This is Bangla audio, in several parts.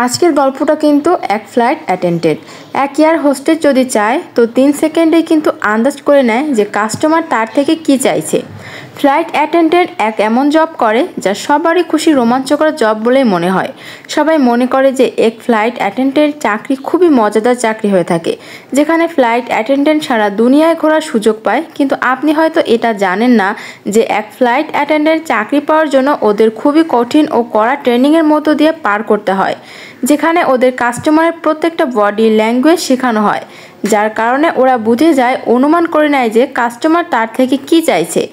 আজকের গল্পটা কিন্তু এক ফ্লাইট অ্যাটেন্ডেন্ট এক এয়ার হোস্টেস যদি চায় তো 3 সেকেন্ডেই কিন্তু আন্দাজ করে নেয় যে কাস্টমার তার থেকে কি চাইছে। ফ্লাইট অ্যাটেন্ডেন্ট এক এমন জব করে যা সবারই খুশি রোমাঞ্চকর জব বলেই মনে হয়। সবাই মনে করে যে এক ফ্লাইট অ্যাটেন্ডেন্ট চাকরি খুবই মজাদার চাকরি হয়ে থাকে, যেখানে ফ্লাইট অ্যাটেন্ডেন্ট সারা দুনিয়ায় ঘোরার সুযোগ পায়। কিন্তু আপনি হয়তো এটা জানেন না যে এক ফ্লাইট অ্যাটেন্ডেন্ট চাকরি পাওয়ার জন্য ওদের খুবই কঠিন ও কড়া ট্রেনিংয়ের মধ্য দিয়ে পার করতে হয়, যেখানে ওদের কাস্টমারের প্রত্যেকটা বডি ল্যাঙ্গুয়েজ শেখানো হয়, যার কারণে ওরা বুঝে যায়, অনুমান করে নেয় যে কাস্টমার তার থেকে কি চাইছে।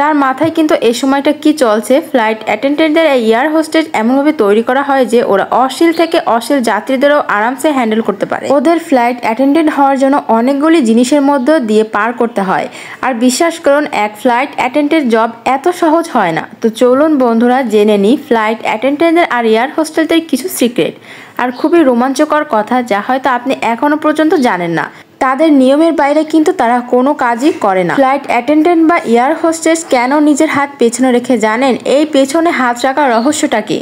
তার মাথায় কিন্তু এই সময়টা কি চলছে। ফ্লাইট অ্যাটেন্ডেন্টদের এয়ার হোস্টেস এমনভাবে তৈরি করা হয় যে ওরা অশ্লীল থেকে অশ্লীল যাত্রীদেরও আরামসে হ্যান্ডেল করতে পারে। ওদের ফ্লাইট অ্যাটেন্ডেন্ট হওয়ার জন্য অনেকগুলি জিনিসের মধ্যে দিয়ে পার করতে হয়, আর বিশ্বাস করুন এক ফ্লাইট অ্যাটেন্ডেন্ট জব এত সহজ হয় না। তো চলুন বন্ধুরা জেনে নিই ফ্লাইট অ্যাটেন্ডেন্টদের আর এয়ার হোস্টেসদের কিছু সিক্রেট আর খুবই রোমাঞ্চকর কথা যা হয়তো আপনি এখনো পর্যন্ত জানেন না। তাদের নিয়মের বাইরে কিন্তু তারা কোনো কাজই করে না। ফ্লাইট অ্যাটেন্ডেন্ট বা এয়ার হোস্টেস কেন নিজের হাত পেছনে রেখে জানেন? এই পেছনে হাত রাখার রহস্যটা কি?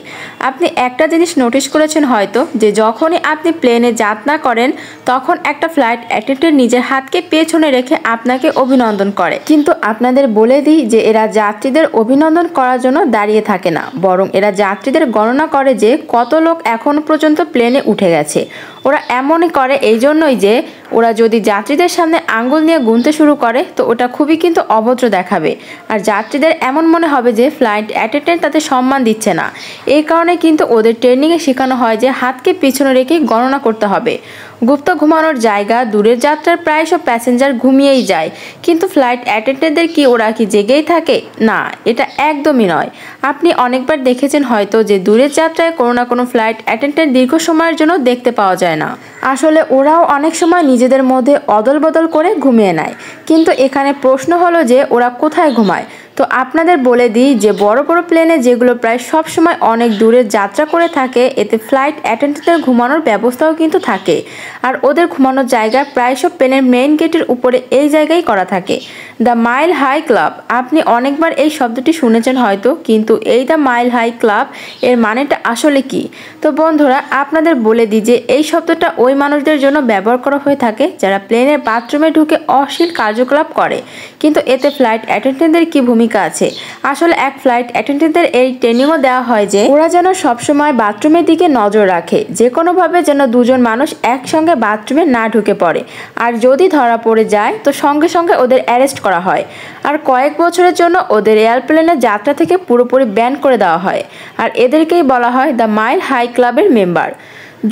আপনি একটা জিনিস নোটিশ করেছেন হয়তো, যে যখনই আপনি প্লেনে যাত্রা করেন তখন একটা ফ্লাইট অ্যাটেন্ডেন্ট নিজের হাতকে পেছনে রেখে আপনাকে অভিনন্দন করে। কিন্তু আপনাদের বলে দিই যে এরা যাত্রীদের অভিনন্দন করার জন্য দাঁড়িয়ে থাকে না, বরং এরা যাত্রীদের গণনা করে যে কত লোক এখনো পর্যন্ত প্লেনে উঠে গেছে। ওরা এমনই করে এই জন্যই যে ওরা যদি যাত্রীদের সামনে আঙ্গুল নিয়ে গুনতে শুরু করে তো ওটা খুবই কিন্তু অভদ্র দেখাবে, আর যাত্রীদের এমন মনে হবে যে ফ্লাইট অ্যাটেন্ডেন্ট তাদের সম্মান দিচ্ছে না। এই কারণে কিন্তু ওদের ট্রেনিংয়ে শেখানো হয় যে হাতকে পিছনে রেখেই গণনা করতে হবে। গুপ্ত ঘুমানোর জায়গা, দূরের যাত্রার প্রায় সব প্যাসেঞ্জার ঘুমিয়েই যায়, কিন্তু ফ্লাইট অ্যাটেন্ডেন্টদের কি ওরা কি জেগেই থাকে? না, এটা একদমই নয়। আপনি অনেকবার দেখেছেন হয়তো যে দূরের যাত্রায় কোনো না কোনো ফ্লাইট অ্যাটেন্ডেন্ট দীর্ঘ সময়ের জন্য দেখতে পাওয়া যায় না। আসলে ওরাও অনেক সময় নিজেদের মধ্যে অদল বদল করে ঘুমিয়ে নেয়। কিন্তু এখানে প্রশ্ন হলো যে ওরা কোথায় ঘুমায়? তো আপনাদের বলে দিই যে বড় বড় প্লেনে যেগুলো প্রায় সব সময় অনেক দূরের যাত্রা করে থাকে, এতে ফ্লাইট অ্যাটেন্ডেন্টদের ঘুমানোর ব্যবস্থাও কিন্তু থাকে, আর ওদের ঘুমানোর জায়গা প্রায় সব প্লেনের মেইন গেটের উপরে এই জায়গায় করা থাকে। দ্য মাইল হাই ক্লাব, আপনি অনেকবার এই শব্দটি শুনেছেন হয়তো, কিন্তু এই দ্য মাইল হাই ক্লাব এর মানেটা আসলে কি? তো বন্ধুরা আপনাদের বলে দিই যে এই শব্দটা ওই মানুষদের জন্য ব্যবহার করা হয়ে থাকে যারা প্লেনের বাথরুমে ঢুকে অশ্লীল কার্যকলাপ করে। কিন্তু এতে ফ্লাইট অ্যাটেন্ডেন্টদের কি ভূমিকা আছে? আসলে এক ফ্লাইট অ্যাটেন্ডেন্টদের এই ট্রেনিংও দেওয়া হয় যে ওরা যেন সবসময় বাথরুমের দিকে নজর রাখে, যে কোনোভাবে যেন দুজন মানুষ একসঙ্গে বাথরুমে না ঢুকে পড়ে, আর যদি ধরা পড়ে যায় তো সঙ্গে সঙ্গে ওদের অ্যারেস্ট করা হয়, আর কয়েক বছরের জন্য ওদের এয়ারপ্লেনের যাত্রা থেকে পুরোপুরি ব্যান করে দেওয়া হয়। আর এদেরকেই বলা হয় দ্য মাইল হাই ক্লাবের মেম্বার।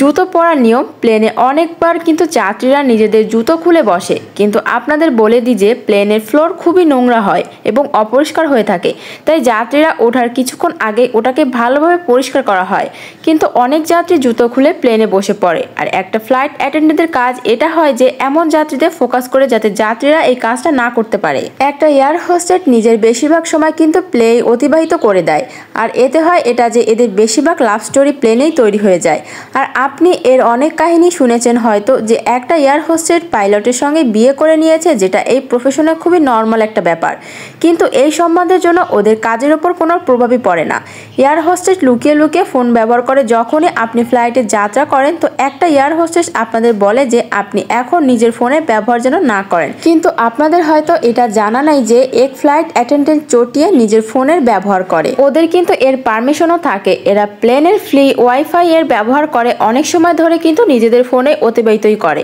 জুতো পরার নিয়ম, প্লেনে অনেকবার কিন্তু যাত্রীরা নিজেদের জুতো খুলে বসে, কিন্তু আপনাদের বলে দিই যে প্লেনের ফ্লোর খুবই নোংরা হয় এবং অপরিষ্কার হয়ে থাকে, তাই যাত্রীরা ওঠার কিছুক্ষণ আগে ওটাকে ভালোভাবে পরিষ্কার করা হয়। কিন্তু অনেক যাত্রী জুতো খুলে প্লেনে বসে পড়ে, আর একটা ফ্লাইট অ্যাটেন্ডেন্টের কাজ এটা হয় যে এমন যাত্রীদের ফোকাস করে যাতে যাত্রীরা এই কাজটা না করতে পারে। একটা এয়ার হোস্টেস নিজের বেশিরভাগ সময় কিন্তু প্লে অতিবাহিত করে দেয়, আর এতে হয় এটা যে এদের বেশিরভাগ লাভ স্টোরি প্লেনেই তৈরি হয়ে যায়। আর আপনি এর অনেক কাহিনী শুনেছেন হয়তো যে একটা এয়ার হোস্টেস পাইলটের সঙ্গে বিয়ে করে নিয়েছে, যেটা এই প্রফেশনে খুবই নর্মাল একটা ব্যাপার, কিন্তু এই সম্বন্ধের জন্য ওদের কাজের ওপর কোনো প্রভাবই পড়ে না। এয়ার হোস্টেস লুকিয়ে লুকিয়ে ফোন ব্যবহার করে যখনই আপনি ফ্লাইটে যাত্রা করেন, তো একটা এয়ার হোস্টেস আপনাদের বলে যে আপনি এখন নিজের ফোনে ব্যবহার যেন না করেন। কিন্তু আপনাদের হয়তো এটা জানা নাই যে এক ফ্লাইট অ্যাটেন্ডেন্ট চটিয়ে নিজের ফোনের ব্যবহার করে। ওদের কিন্তু এর পারমিশনও থাকে। এরা প্লেনের ফ্রি ওয়াইফাই এর ব্যবহার করে অনেক সময় ধরে কিন্তু নিজেদের ফোনে অতিবাহিতই করে।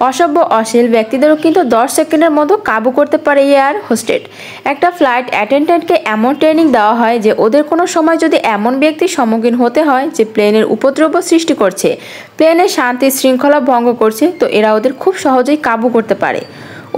অসভ্য অশ্লীল ব্যক্তিদেরও কিন্তু 10 সেকেন্ডের মতো কাবু করতে পারে এয়ার হোস্টেস। একটা ফ্লাইট অ্যাটেন্ডেন্টকে এমন ট্রেনিং দেওয়া হয় যে ওদের কোনো সময় যদি এমন ব্যক্তির সম্মুখীন হতে হয় যে প্লেনের উপদ্রব সৃষ্টি করছে, প্লেনের শান্তি শৃঙ্খলা ভঙ্গ করছে, তো এরা ওদের খুব সহজেই কাবু করতে পারে।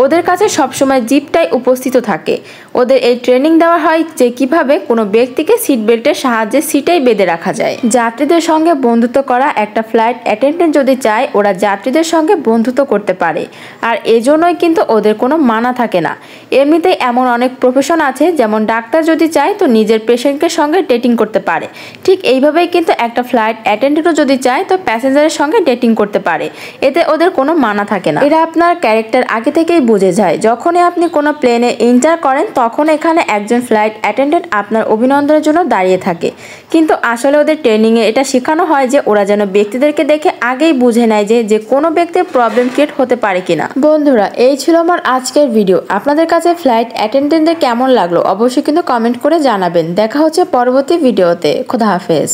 ওদের কাছে সবসময় জিপটাই উপস্থিত থাকে। ওদের এই ট্রেনিং দেওয়া হয় যে কিভাবে কোনো ব্যক্তিকে সিট বেল্টের সাহায্যে সিটেই বেঁধে রাখা যায়। যাত্রীদের সঙ্গে বন্ধুত্ব করা একটা ফ্লাইট অ্যাটেন্ডেন্ট যদি চায়, ওরা যাত্রীদের সঙ্গে বন্ধুত্ব করতে পারে, আর এজন্যই কিন্তু ওদের কোনো মানা থাকে না। এমনিতেই এমন অনেক প্রফেশন আছে, যেমন ডাক্তার যদি চায় তো নিজের পেশেন্টের সঙ্গে ডেটিং করতে পারে, ঠিক এইভাবেই কিন্তু একটা ফ্লাইট অ্যাটেন্ডেন্টও যদি চায় তো প্যাসেঞ্জারের সঙ্গে ডেটিং করতে পারে, এতে ওদের কোনো মানা থাকে না। এরা আপনার ক্যারেক্টার আগে থেকেই বুঝে যায়। যখনই আপনি কোনো প্লেনে এন্টার করেন তখন এখানে একজন ফ্লাইট অ্যাটেন্ডেন্ট আপনার অভিনন্দনের জন্য দাঁড়িয়ে থাকে, কিন্তু আসলে ওদের ট্রেনিংয়ে এটা শেখানো হয় যে ওরা যেন ব্যক্তিদেরকে দেখে আগেই বুঝে নেয় যে কোনো ব্যক্তির প্রবলেম ক্রিয়েট হতে পারে কিনা। বন্ধুরা, এই ছিল আমার আজকের ভিডিও। আপনাদের কাছে ফ্লাইট অ্যাটেন্ডেন্টদের কেমন লাগলো অবশ্যই কিন্তু কমেন্ট করে জানাবেন। দেখা হচ্ছে পরবর্তী ভিডিওতে। খোদা হাফেজ।